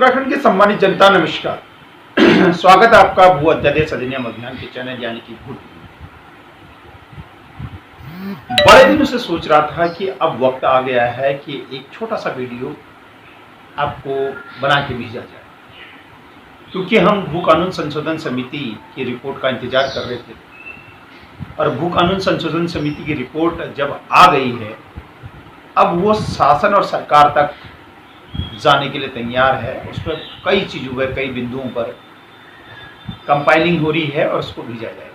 उत्तराखंड की सम्मानित जनता, नमस्कार। स्वागत है आपका भू अध्यादेश अधिनियम अभियान के चैनल यानी कि भू। बड़े दिनों से सोच रहा था कि अब वक्त आ गया है कि एक छोटा सा वीडियो आपको बना के भेजा जाए, क्योंकि हम भू कानून संशोधन समिति की रिपोर्ट का इंतजार कर रहे थे और भू कानून संशोधन समिति की रिपोर्ट जब आ गई है, अब वो शासन और सरकार तक जाने के लिए तैयार है। उस पर कई चीज़ों पर, कई बिंदुओं पर कंपाइलिंग हो रही है और उसको भेजा जाएगा।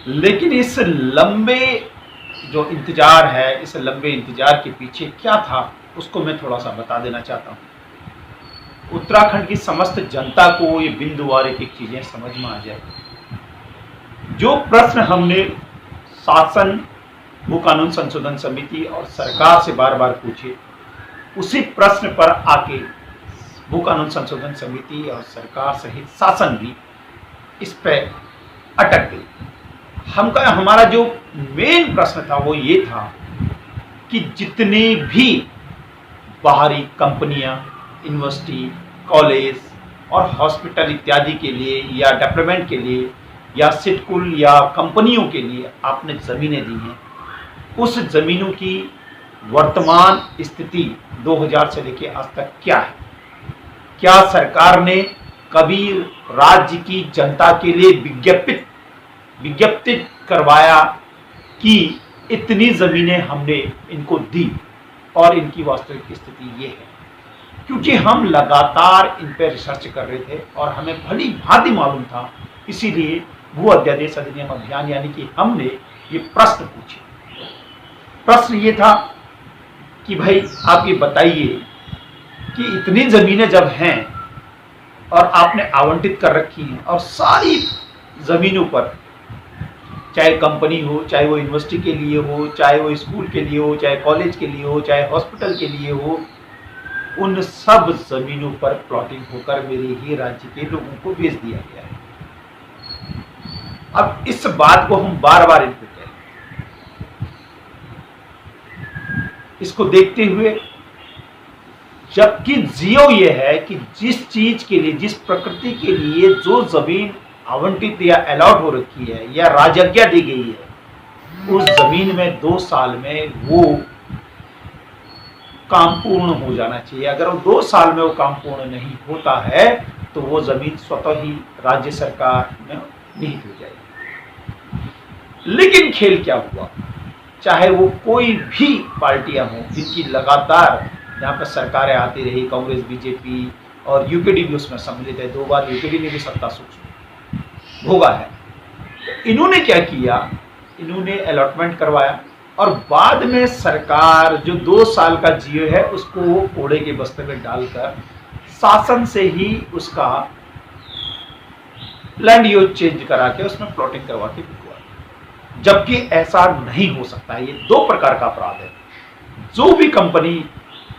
लेकिन इस लंबे जो इंतजार है, इस लंबे इंतजार के पीछे क्या था, उसको मैं थोड़ा सा बता देना चाहता हूँ। उत्तराखंड की समस्त जनता को ये बिंदुवार एक चीज़ें समझ में आ जाए। जो प्रश्न हमने शासन, भू कानून संशोधन समिति और सरकार से बार बार पूछे, उसी प्रश्न पर आके भू कानून संशोधन समिति और सरकार सहित शासन भी इस पर अटक गई। हमारा जो मेन प्रश्न था वो ये था कि जितने भी बाहरी कंपनियां, यूनिवर्सिटी, कॉलेज और हॉस्पिटल इत्यादि के लिए या डेवलपमेंट के लिए या सिटकुल या कंपनियों के लिए आपने ज़मीनें दी हैं, उस ज़मीनों की वर्तमान स्थिति 2000 से लेकर आज तक क्या है? क्या सरकार ने कभी राज्य की जनता के लिए विज्ञप्ति करवाया कि इतनी ज़मीनें हमने इनको दी और इनकी वास्तविक स्थिति ये है? क्योंकि हम लगातार इन पर रिसर्च कर रहे थे और हमें भली भांति मालूम था, इसीलिए भू अध्यादेश अधिनियम अभियान यानी कि हमने ये प्रश्न पूछे। प्रश्न ये था कि भाई आप ये बताइए कि इतनी ज़मीनें जब हैं और आपने आवंटित कर रखी हैं और सारी ज़मीनों पर, चाहे कंपनी हो, चाहे वो यूनिवर्सिटी के लिए हो, चाहे वो स्कूल के लिए हो, चाहे कॉलेज के लिए हो, चाहे हॉस्पिटल के लिए हो, उन सब ज़मीनों पर प्लॉटिंग होकर मेरे ही राज्य के लोगों को बेच दिया गया है। अब इस बात को हम बार बार इनको कह रहे हैं। इसको देखते हुए, जबकि जियो ये है कि जिस चीज के लिए, जिस प्रकृति के लिए जो जमीन आवंटित या अलॉट हो रखी है या राजज्ञा दी गई है, उस जमीन में 2 साल में वो काम पूर्ण हो जाना चाहिए। अगर वो 2 साल में वो काम पूर्ण नहीं होता है तो वो जमीन स्वतः ही राज्य सरकार में निहित हो जाएगी। लेकिन खेल क्या हुआ, चाहे वो कोई भी पार्टियां हों जिनकी लगातार यहाँ पर सरकारें आती रही, कांग्रेस, बीजेपी और यूकेडी भी उसमें सम्मिलित है। 2 बार यूकेडी ने भी सत्ता सुख भोगा है। तो इन्होंने क्या किया, इन्होंने अलॉटमेंट करवाया और बाद में सरकार जो 2 साल का जियो है उसको कोड़े के बस्ते में डालकर शासन से ही उसका लैंड यूज चेंज करा के उसमें प्लॉटिंग करवा के बिकवा। जबकि ऐसा नहीं हो सकता है। ये 2 प्रकार का अपराध है। जो भी कंपनी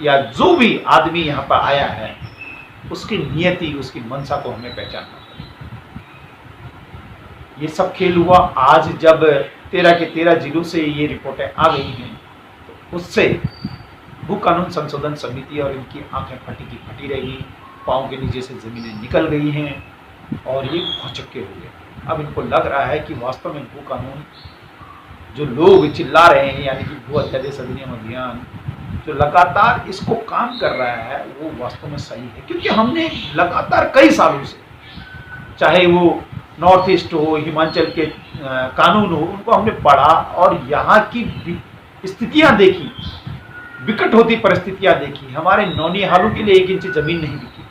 या जो भी आदमी यहाँ पर आया है, उसकी नियति, उसकी मंशा को हमें पहचानना पड़ेगा। ये सब खेल हुआ आज जब 13 के 13 जिलों से ये रिपोर्टें आ गई हैं, तो उससे भू कानून संशोधन समिति और इनकी आंखें फटी की फटी रहेगी, पाँव के नीचे से जमीनें निकल गई हैं और ये भौचक्के हो गए। अब इनको लग रहा है कि वास्तव में भू कानून, जो लोग चिल्ला रहे हैं यानी कि भू अध्यादेश अधिनियम अभियान जो लगातार इसको काम कर रहा है, वो वास्तव में सही है। क्योंकि हमने लगातार कई सालों से, चाहे वो नॉर्थ ईस्ट हो, हिमाचल के कानून हो, उनको हमने पढ़ा और यहाँ की स्थितियाँ देखी, विकट होती परिस्थितियाँ देखी। हमारे नौनिहालों के लिए 1 इंच जमीन नहीं बिकी,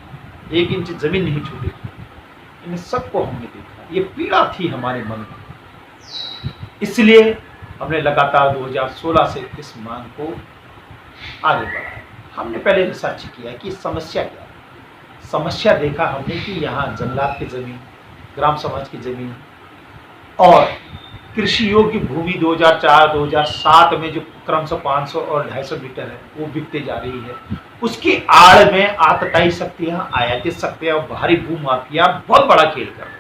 1 इंच जमीन नहीं छूटी। इन सबको हमने देखा, ये पीड़ा थी हमारे मन में। इसलिए हमने लगातार 2016 से इस मांग को आगे बढ़ाया। हमने पहले रिसर्च किया कि समस्या क्या है। समस्या देखा हमने कि यहाँ जंगलात की ज़मीन, ग्राम समाज की ज़मीन और कृषि योग्य भूमि 2004-2007 में जो क्रमशः 500 और 250 मीटर है वो बिकते जा रही है। उसकी आड़ में आतताई शक्तियाँ, आयातित शक्तियाँ, बाहरी भूमाफिया बहुत बड़ा खेल कर रहे हैं।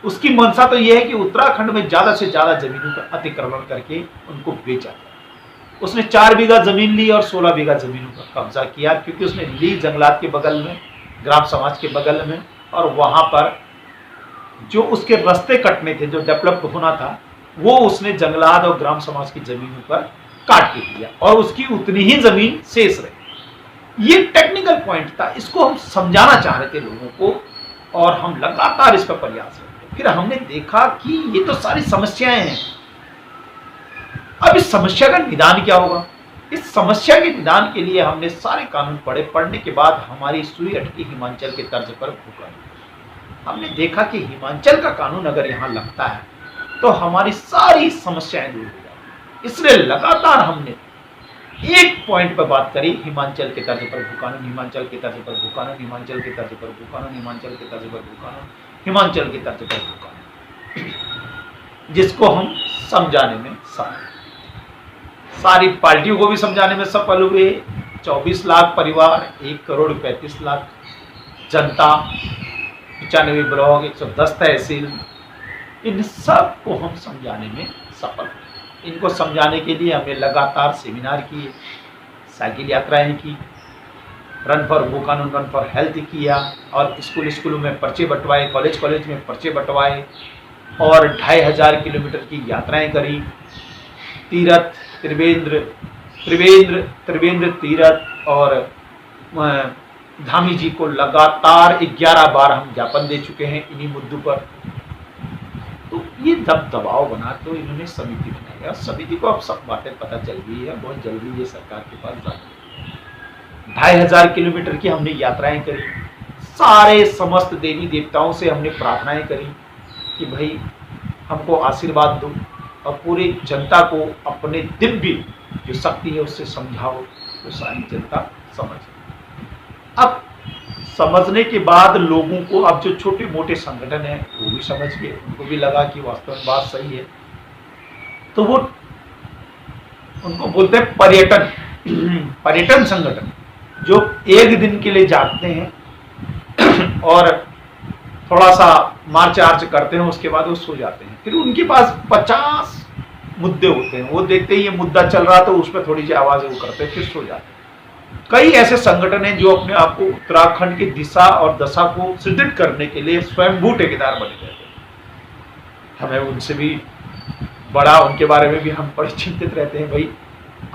उसकी मंशा तो यह है कि उत्तराखंड में ज़्यादा से ज़्यादा जमीनों का अतिक्रमण करके उनको बेचा जाए, उसने 4 बीघा जमीन ली और 16 बीघा जमीनों पर कब्जा किया, क्योंकि उसने ली जंगलात के बगल में, ग्राम समाज के बगल में, और वहां पर जो उसके रास्ते कटने थे, जो डेवलप होना था, वो उसने जंगलात और ग्राम समाज की जमीनों पर काट के दिया और उसकी उतनी ही जमीन शेष रही। ये टेक्निकल पॉइंट था, इसको हम समझाना चाह रहे थे लोगों को और हम लगातार इस पर प्रयास करते। फिर हमने देखा कि ये तो सारी समस्याएं हैं, अब इस समस्या का निदान क्या होगा। इस समस्या के निदान के लिए हमने सारे कानून पढ़ने के बाद हमारी सुई अटकी हिमाचल के तर्ज पर भूखंड। हमने देखा कि हिमाचल का कानून अगर यहाँ लगता है तो हमारी सारी समस्याएं दूर हो जाती। इसलिए लगातार हमने एक पॉइंट पर बात करी, हिमाचल के तर्ज पर भूकानून, हिमाचल के तर्ज पर भूकानून, हिमाचल के तर्ज पर भूकानून, हिमाचल के तर्ज पर भूकानून, हिमाचल के तर्ज पर भूकानून, जिसको हम समझाने में सफल, सारी पार्टियों को भी समझाने में सफल हुए। 24 लाख परिवार, 1 करोड़ 35 लाख जनता, 95 ब्लॉक, 110 तहसील, इन सब को हम समझाने में सफल हुए। इनको समझाने के लिए हमने लगातार सेमिनार किए, साइकिल यात्राएं की, रन फॉर भूकानून, रन फॉर हेल्थ किया, और स्कूलों में पर्चे बंटवाए, कॉलेज में पर्चे बंटवाए, और 2500 किलोमीटर की यात्राएं करी। तीरथ, त्रिवेंद्र तीरथ और धामी जी को लगातार 11 बार हम ज्ञापन दे चुके हैं इन्हीं मुद्दों पर। तो ये दबाव बना तो इन्होंने समिति बनाई, और समिति को अब सब बातें पता चल गई है, बहुत जल्दी ये सरकार के पास जाएगी। 2500 किलोमीटर की हमने यात्राएं करी, सारे समस्त देवी देवताओं से हमने प्रार्थनाएं करी कि भाई हमको आशीर्वाद दो, और पूरी जनता को अपने दिव्य जो शक्ति है उससे समझाओ, तो सारी जनता समझ। अब समझने के बाद लोगों को, अब जो छोटे मोटे संगठन हैं वो भी समझ गए, उनको भी लगा कि वास्तव में बात सही है, तो वो उनको बोलते हैं पर्यटन संगठन, जो एक दिन के लिए जागते हैं और थोड़ा सा मार्च आर्च करते हैं, उसके बाद वो सो जाते हैं। फिर उनके पास 50 मुद्दे होते हैं, वो देखते ही ये मुद्दा चल रहा तो उस पर थोड़ी सी आवाज वो करते हैं, फिर सो जाते हैं। कई ऐसे संगठन हैं जो अपने आप को उत्तराखंड की दिशा और दशा को सुदृढ़ करने के लिए स्वयंभू ठेकेदार बने गए थे। हमें उनसे भी बड़ा, उनके बारे में भी हम बड़े चिंतित रहते हैं। भाई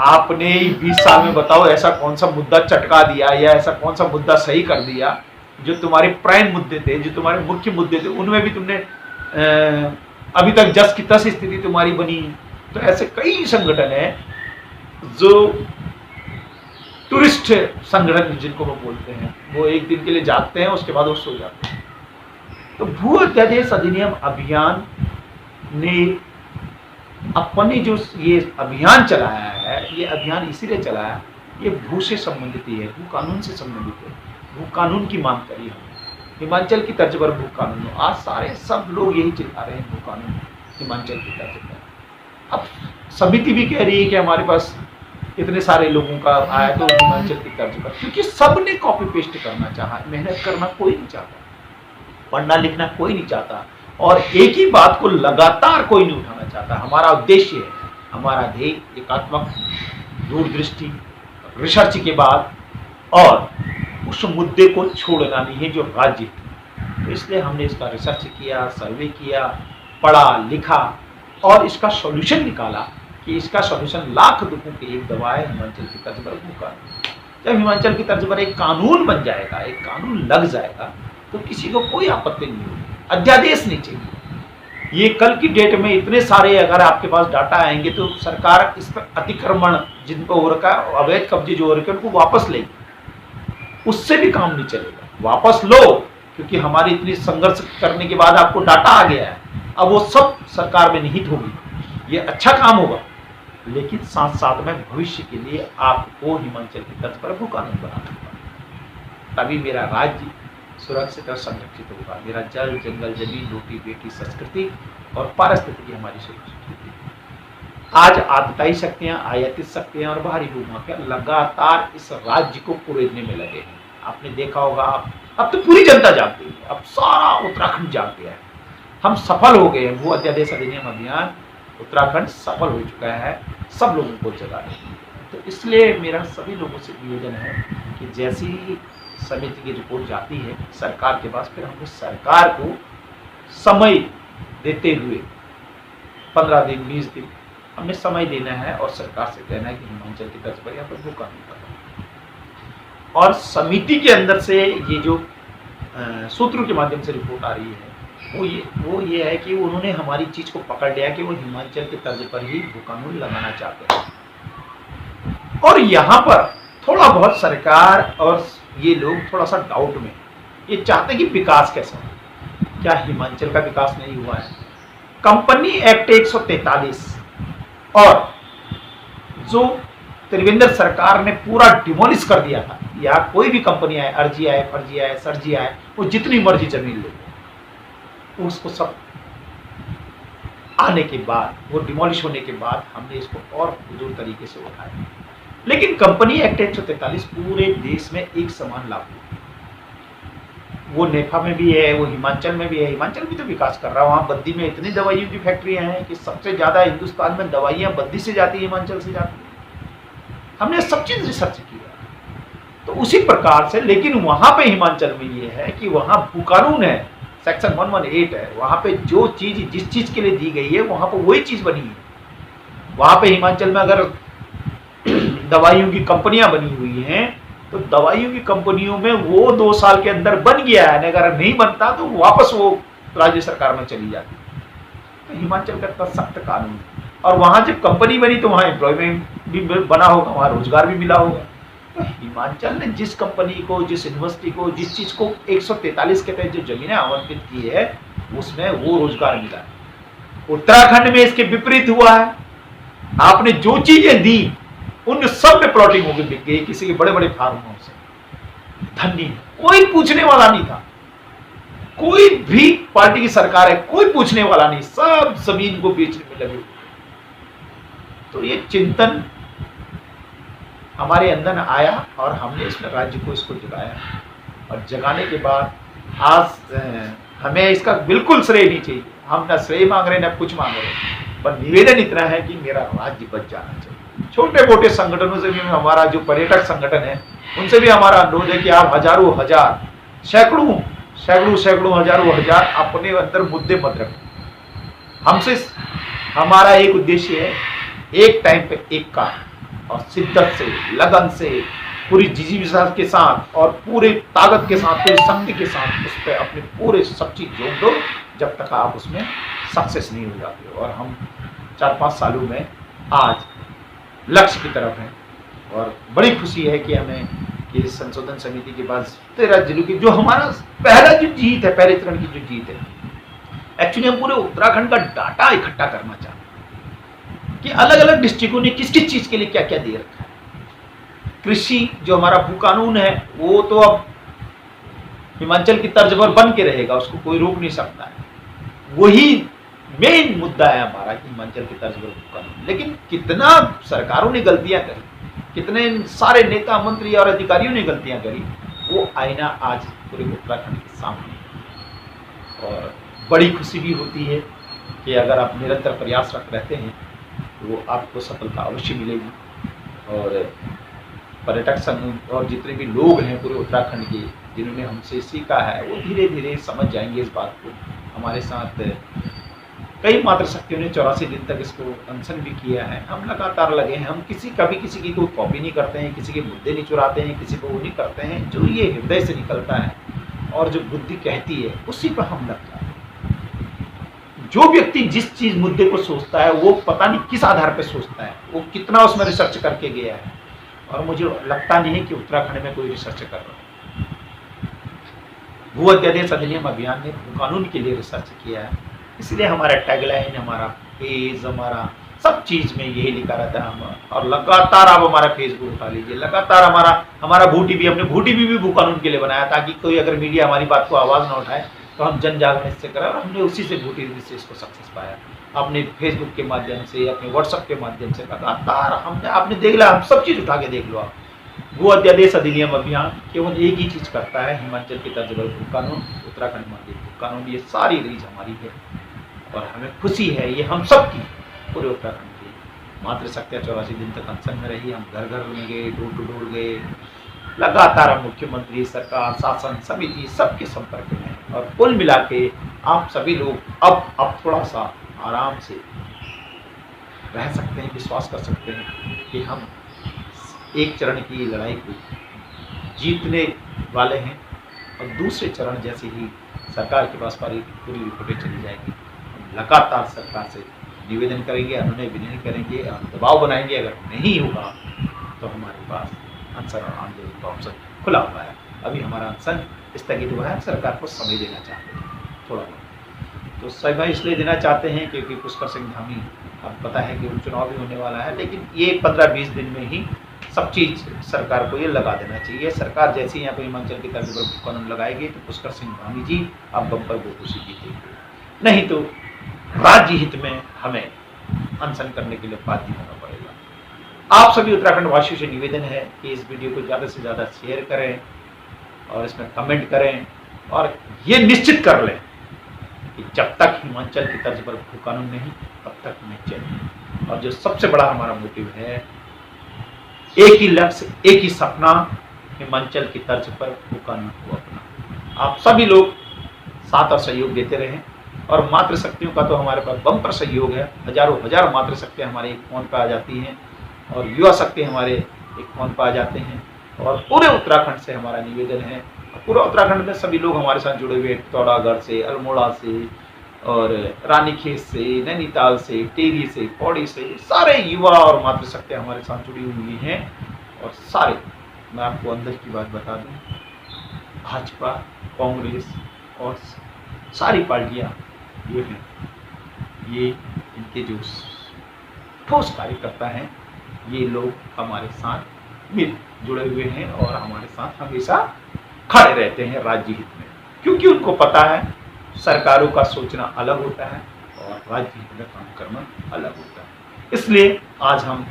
आपने 20 साल में बताओ ऐसा कौन सा मुद्दा चटका दिया, या ऐसा कौन सा मुद्दा सही कर दिया, जो तुम्हारे प्राइम मुद्दे थे, जो तुम्हारे मुख्य मुद्दे थे, उनमें भी तुमने अभी तक जस की तस स्थिति तुम्हारी बनी। तो ऐसे कई संगठन हैं जो टूरिस्ट संगठन जिनको वो बोलते हैं, वो एक दिन के लिए जागते हैं, उसके बाद वो सो जाते हैं। तो भू अध्यादेश अधिनियम अभियान ने अपने जो ये अभियान चलाया है, ये अभियान इसीलिए चलाया, ये भू से संबंधित ही है, भू कानून से संबंधित है। भू कानून की मांग करी हमने, हिमाचल की तर्ज पर भू कानून। आज सारे सब लोग यही चिल्ला रहे हैं, भू कानून हिमाचल की तर्ज पर। अब समिति भी कह रही है कि हमारे पास इतने सारे लोगों का आया तो हिमाचल की तर्ज पर, क्योंकि सबने कॉपी पेस्ट करना चाहा, मेहनत करना कोई नहीं चाहता, पढ़ना लिखना कोई नहीं चाहता, और एक ही बात को लगातार कोई नहीं उठाना चाहता। हमारा उद्देश्य है, हमारा ध्येय एकात्मक, दूरदृष्टि, रिसर्च के बाद, और उस मुद्दे को छोड़ना नहीं है जो राज्य है। तो इसलिए हमने इसका रिसर्च किया, सर्वे किया, पढ़ा लिखा, और इसका सॉल्यूशन निकाला कि इसका सॉल्यूशन लाख दुखों की एक दवा है, हिमाचल की तर्ज पर भू कानून। जब हिमाचल की तर्ज पर एक कानून बन जाएगा, एक कानून लग जाएगा, तो किसी को कोई आपत्ति नहीं होगी, अध्यादेश नहीं चाहिए। ये कल की डेट में इतने सारे अगर आपके पास डाटा आएंगे तो सरकार इस पर अतिक्रमण जिनको हो रखा है, अवैध कब्जे जो हो रखे हैं, उनको वापस लेगी, उससे भी काम नहीं चलेगा। वापस लो, क्योंकि हमारी इतनी संघर्ष करने के बाद आपको डाटा आ गया है, अब वो सब सरकार में निहित होगी। ये अच्छा काम होगा, लेकिन साथ साथ में भविष्य के लिए आपको हिमाचल की तर्ज पर भू कानून बनाना होगा, तभी मेरा राज्य सुरक्षित और संरक्षित होगा। मेरा जल, जंगल, जमीन, रोटी, बेटी, संस्कृति और पारिस्थितिकी हमारी सुरक्षित होगी। आज आतताई शक्तियां, आयातित शक्तियां और बाहरी भूमाफिया लगातार इस राज्य को कुरेदने में लगे हैं। आपने देखा होगा, अब तो पूरी जनता जाग गई है, अब सारा उत्तराखंड जाग गया है। हम सफल हो गए हैं भू अध्यादेश अधिनियम अभियान उत्तराखंड सफल हो चुका है सब लोगों को जगाने के लिए। तो इसलिए मेरा सभी लोगों से निवेदन है कि जैसी ही समिति की रिपोर्ट जाती है सरकार के पास, फिर हमें सरकार को समय देते हुए 15 दिन 20 दिन हमें समय देना है और सरकार से कहना है कि हिमाचल की तर्ज पर यहाँ पर वो कानून करना। और समिति के अंदर से ये जो सूत्रों के माध्यम से रिपोर्ट आ रही है वो ये है कि उन्होंने हमारी चीज को पकड़ लिया कि वो हिमाचल के तर्ज पर ही वो कानून लगाना चाहते हैं। और यहाँ पर थोड़ा बहुत सरकार और ये लोग थोड़ा सा डाउट में ये चाहते हैं कि विकास कैसा है। क्या हिमाचल का विकास नहीं हुआ है? कंपनी एक्ट 143 और जो त्रिवेंद्र सरकार ने पूरा डिमोलिश कर दिया था, या कोई भी कंपनी आए, अर्जी आए, फर्जी आए, सरजी आए, वो जितनी मर्जी जमीन ले, उसको सब आने के बाद, वो डिमोलिश होने के बाद हमने इसको और हुजूर तरीके से उठाया। लेकिन कंपनी एक्ट 143 पूरे देश में एक समान लागू है। वो नेफा में भी है, वो हिमाचल में भी है। हिमाचल भी तो विकास कर रहा है। वहाँ बद्दी में इतनी दवाइयों की फैक्ट्रियां हैं कि सबसे ज्यादा हिंदुस्तान में दवाइयां बद्दी से जाती है, हिमाचल से जाती है। हमने सब चीज रिसर्च किया। तो उसी प्रकार से, लेकिन वहां पे हिमाचल में ये है कि वहां कानून है, सेक्शन 118 है, वहां पे जो चीज जिस चीज के लिए दी गई है वहां पे वही चीज बनी है। वहां पे हिमाचल में अगर दवाइयों की कंपनियां बनी हुई हैं तो दवाइयों की कंपनियों में वो 2 साल के अंदर बन गया है, अगर नहीं बनता तो वापस वो राज्य सरकार में चली जाती। तो हिमाचल का इतना सख्त कानून है। और वहां जब कंपनी बनी तो वहां एम्प्लॉयमेंट भी बना होगा, वहां रोजगार भी मिला होगा। तो हिमाचल ने जिस कंपनी को, जिस यूनिवर्सिटी को, जिस चीज को 143 के तहत जो जमीनें आवंटित की है उसमें वो रोजगार मिला है। उत्तराखंड में इसके विपरीत हुआ है। आपने जो चीजें दी उन सब में प्लॉटिंग होगी, बिक गई किसी के बड़े बड़े फार्मों से। धनी कोई पूछने वाला नहीं था, कोई भी पार्टी की सरकार है, कोई पूछने वाला नहीं, सब जमीन को बेचने में लगे। तो ये चिंतन हमारे अंदर आया और हमने इसमें राज्य को इसको जगाया। और जगाने के बाद आज हमें इसका बिल्कुल श्रेय नहीं चाहिए। हम ना श्रेय मांग रहे ना कुछ मांग रहे, पर निवेदन इतना है कि मेरा राज्य बच जाना चाहिए। छोटे मोटे संगठनों से भी, हमारा जो पर्यटक संगठन है उनसे भी हमारा अनुरोध है कि आप हजारों हजार, सैकड़ों हजारों हजार अपने अंदर मुद्दे मत रखें। हमसे हमारा एक उद्देश्य है, एक टाइम पे एक काम, और शिद्दत से, लगन से, पूरी जिजीविका के साथ और पूरे ताकत के साथ, पूरी शक्ति के साथ उस पर अपने पूरे सब चीज जोड़ दो जब तक आप उसमें सक्सेस नहीं हो जाते। और हम 4-5 सालों में आज लक्ष्य की तरफ हैं। और बड़ी खुशी है कि हमें ये संशोधन समिति के बाद 13 जिलों की जो हमारा पहला जो जीत है, पहले चरण की जो जीत है, एक्चुअली हम पूरे उत्तराखंड का डाटा इकट्ठा करना चाहते हैं कि अलग अलग डिस्ट्रिक्टों ने किस किस चीज के लिए क्या क्या दे रखा है। कृषि जो हमारा भू कानून है वो तो अब हिमाचल की तर्ज पर बन के रहेगा, उसको कोई रोक नहीं सकता है। वही मेन मुद्दा है हमारा कि हिमाचल की तर्ज पर भू कानून। लेकिन कितना सरकारों ने गलतियां करी, कितने सारे नेता, मंत्री और अधिकारियों ने गलतियां करी, वो आईना आज पूरे उत्तराखंड के सामने है। और बड़ी खुशी भी होती है कि अगर आप निरंतर प्रयासरत रहते हैं तो आपको सफलता अवश्य मिलेगी। और पर्यटक संघ और जितने भी लोग हैं पूरे उत्तराखंड के, जिन्होंने हमसे सीखा है, वो धीरे धीरे समझ जाएंगे इस बात को। हमारे साथ कई मातृशक्तियों ने 84 दिन तक इसको अनशन भी किया है। हम लगातार लगे हैं। हम कभी किसी की कोई कॉपी नहीं करते हैं, किसी के मुद्दे नहीं चुराते हैं, किसी को वो नहीं करते हैं। जो ये हृदय से निकलता है और जो बुद्धि कहती है उसी पर हम लग जाते हैं। जो व्यक्ति जिस चीज मुद्दे को सोचता है वो पता नहीं किस आधार पर सोचता है, वो कितना उसमें रिसर्च करके गया है। और मुझे लगता नहीं है कि उत्तराखंड में कोई रिसर्च कर रहा है। भू अध्यादेश अधिनियम अभियान ने भू कानून के लिए रिसर्च किया है, इसलिए हमारा टैगलाइन, हमारा पेज, हमारा सब चीज में यही लिखा रहता है। हम और लगातार आप हमारा फेसबुक उठा लीजिए, लगातार हमारा भू टीवी, हमने भू टीवी भी भू कानून के लिए बनाया ताकि कोई अगर मीडिया हमारी बात को आवाज ना उठाए तो हम जन जागरण इससे करें। और हमने उसी से भू टीवी से इसको सक्सेस पाया, अपने फेसबुक के माध्यम से, अपने व्हाट्सएप के माध्यम से लगातार हमने, आपने देख लिया, हम सब चीज उठा के देख लो आप। भू अध्यादेश अधिनियम अभियान केवल एक ही चीज करता है, हिमाचल के तर्ज पर भू कानून, उत्तराखंड में भू कानून, ये सारी रीज हमारी है। और हमें खुशी है, ये हम सब की पूरे उत्तराखंड की मातृशक्तियाँ 84 दिन तक अनशन में रही। हम घर घर में गए, डोर टू डोर गए, लगातार हम मुख्यमंत्री, सरकार, शासन समिति सबके संपर्क में हैं। और कुल मिला के आप सभी लोग अब थोड़ा सा आराम से रह सकते हैं, विश्वास कर सकते हैं कि हम एक चरण की लड़ाई को जीतने वाले हैं और दूसरे चरण जैसे ही सरकार के पास पूरी रिपोर्टें चली जाएगी, हम लगातार सरकार से निवेदन करेंगे, अनुनय विनय करेंगे और दबाव बनाएंगे। अगर नहीं होगा तो हमारे पास अनशन और आंदोलन का ऑप्शन खुला हुआ है। अभी हमारा अनशन स्थगित हुआ है, सरकार को समय देना चाहते हैं थोड़ा बहुत। तो समय इसलिए देना चाहते हैं क्योंकि पुष्कर सिंह धामी, अब पता है कि उपचुनाव भी होने वाला है, लेकिन ये 15-20 दिन में ही सब चीज़ सरकार को ये लगा देना चाहिए। सरकार जैसे ही यहाँ पर हिमाचल की तर्ज पर कानून लगाएगी तो पुष्कर सिंह धामी जी अब बम्पर वोटों से जीतेंगे, नहीं तो राज्य हित में हमें अनशन करने के लिए बाध्य होना पड़ेगा। आप सभी उत्तराखंड वासियों से निवेदन है कि इस वीडियो को ज़्यादा से ज़्यादा शेयर करें और इसमें कमेंट करें और ये निश्चित कर लें कि जब तक हिमाचल की तर्ज पर भू कानून नहीं तब तक नहीं चलेगी। और जो सबसे बड़ा हमारा मोटिव है, एक ही लक्ष्य, एक ही सपना, हिमाचल की तर्ज पर भू कानून को अपना। आप सभी लोग साथ और सहयोग देते रहें और मातृशक्तियों का तो हमारे पास बम्पर सहयोग है। हजारों हजार मातृशक्तियाँ हमारे एक फोन पर आ जाती हैं और युवा शक्ति हमारे एक फोन पर आ जाते हैं। और पूरे उत्तराखंड से हमारा निवेदन है, पूरा उत्तराखंड में सभी लोग हमारे साथ जुड़े हुए, पिथौरागढ़ से, अल्मोड़ा से और रानीखेत से, नैनीताल से, टेहरी से, पौड़ी से, सारे युवा और मातृशक्तियाँ हमारे साथ जुड़ी हुई हैं। और सारे, मैं आपको अंदर की बात बता दूं, भाजपा, कांग्रेस और सारी पार्टियाँ ये हैं, ये इनके जो ठोस कार्यकर्ता हैं, ये लोग हमारे साथ मिल जुड़े हुए हैं और हमारे साथ हमेशा खड़े रहते हैं राज्य हित में, क्योंकि उनको पता है सरकारों का सोचना अलग होता है और राज्य हित में काम करना अलग होता है। इसलिए आज हम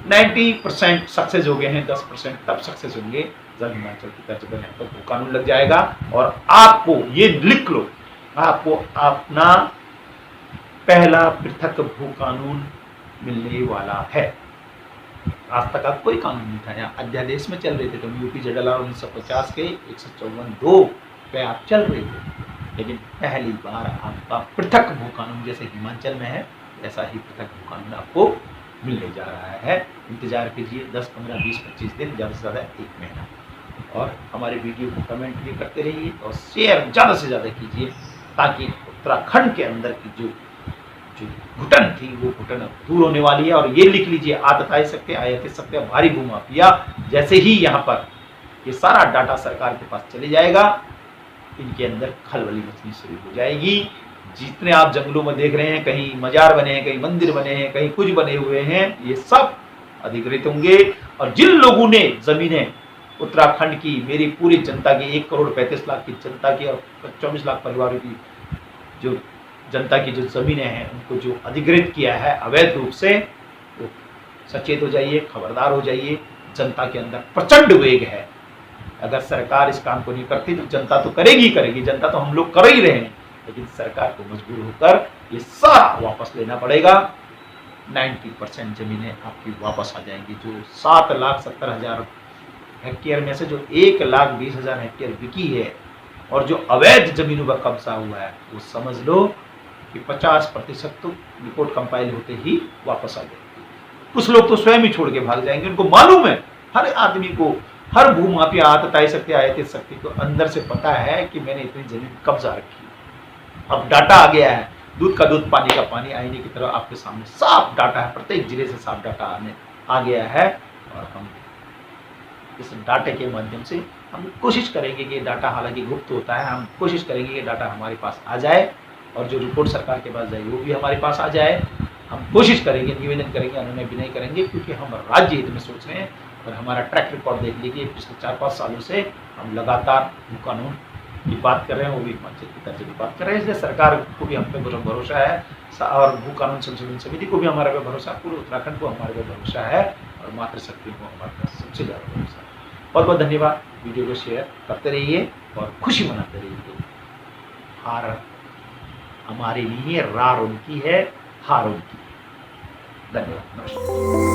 90% सक्सेस हो गए हैं, 10% तब सक्सेस होंगे जब हिमाचल की तर्ज पर भू कानून लग जाएगा। और आपको ये लिख लो, आपको अपना पहला पृथक भू कानून मिलने वाला है। आज तक आप कोई कानून नहीं था, यहाँ अध्यादेश में चल रहे थे, तो यूपी ZLR 1950 के 154(2) पे आप चल रहे थे, लेकिन पहली बार आपका पृथक भू कानून जैसे हिमाचल में है ऐसा ही पृथक भू कानून आपको मिलने जा रहा है। इंतजार कीजिए 10, 15, 20, 25 दिन, ज़्यादा से ज़्यादा 1 महीना। और हमारे वीडियो को कमेंट भी करते रहिए और शेयर ज़्यादा से ज़्यादा कीजिए, ताकि उत्तराखंड के अंदर की जो घुटन थी वो घुटन दूर होने वाली है। और ये लिख लीजिए, आतताई सत्य, आयाति सत्य, भारी भूमाफिया, जैसे ही यहाँ पर ये सारा डाटा सरकार के पास चले जाएगा, इनके अंदर खलबली मचनी शुरू हो जाएगी। जितने आप जंगलों में देख रहे हैं, कहीं मजार बने हैं, कहीं मंदिर बने हैं, कहीं कुछ बने हुए हैं, ये सब अधिकृत होंगे। और जिन लोगों ने जमीनें उत्तराखंड की, मेरी पूरी जनता की, 1,35,00,000 की जनता की और 24 लाख परिवारों की जो जनता की जो जमीनें हैं, उनको जो अधिकृत किया है अवैध रूप से, वो सचेत हो जाइए, खबरदार हो जाइए। जनता के अंदर प्रचंड वेग है। अगर सरकार इस काम को नहीं करती तो जनता तो करेगी, जनता तो हम लोग कर ही रहे हैं, लेकिन सरकार को मजबूर होकर ये सारा वापस लेना पड़ेगा। 90% जमीनें आपकी वापस आ जाएंगी। जो 7,70,000 हेक्टेयर में से जो 1,20,000 हेक्टेयर बिकी है और जो अवैध जमीनों पर कब्जा हुआ है, वो समझ लो कि 50% तो रिपोर्ट कंपाइल होते ही वापस आ जाएगी। कुछ लोग तो स्वयं ही छोड़ के भाग जाएंगे। उनको मालूम है, हर आदमी को, हर भूमाफिया, आतताई शक्ति, आयातित शक्ति को अंदर से पता है कि मैंने इतनी जमीन कब्जा रखी है। अब डाटा आ गया है, दूध का दूध, पानी का पानी, आईने की तरह आपके सामने साफ डाटा है, प्रत्येक जिले से साफ डाटा आ गया है। और हम इस डाटे के माध्यम से हम कोशिश करेंगे कि डाटा, हालांकि गुप्त होता है, हम कोशिश करेंगे कि डाटा हमारे पास आ जाए और जो रिपोर्ट सरकार के पास जाए वो भी हमारे पास आ जाए। हम कोशिश करेंगे, निवेदन करेंगे, अनुनय विनय करेंगे, क्योंकि हम राज्य हित में सोच रहे हैं। और हमारा ट्रैक रिकॉर्ड देख लीजिए, पिछले 4-5 सालों से हम लगातार भू कानून की बात कर रहे हैं, वो भी हिमाचल की तर्ज की बात कर रहे हैं। इसलिए सरकार को भी हम पे भरोसा है और भू कानून संशोधन समिति को भी हमारे पे भरोसा है, पूरे उत्तराखंड को हमारे पे भरोसा है और मातृशक्ति को हमारे पास सबसे ज़्यादा भरोसा है। बहुत बहुत धन्यवाद। वीडियो को शेयर करते रहिए और खुशी मनाते रहिए। हार हमारी नहीं है, रार उनकी है, हार उनकी। धन्यवाद, नमस्कार।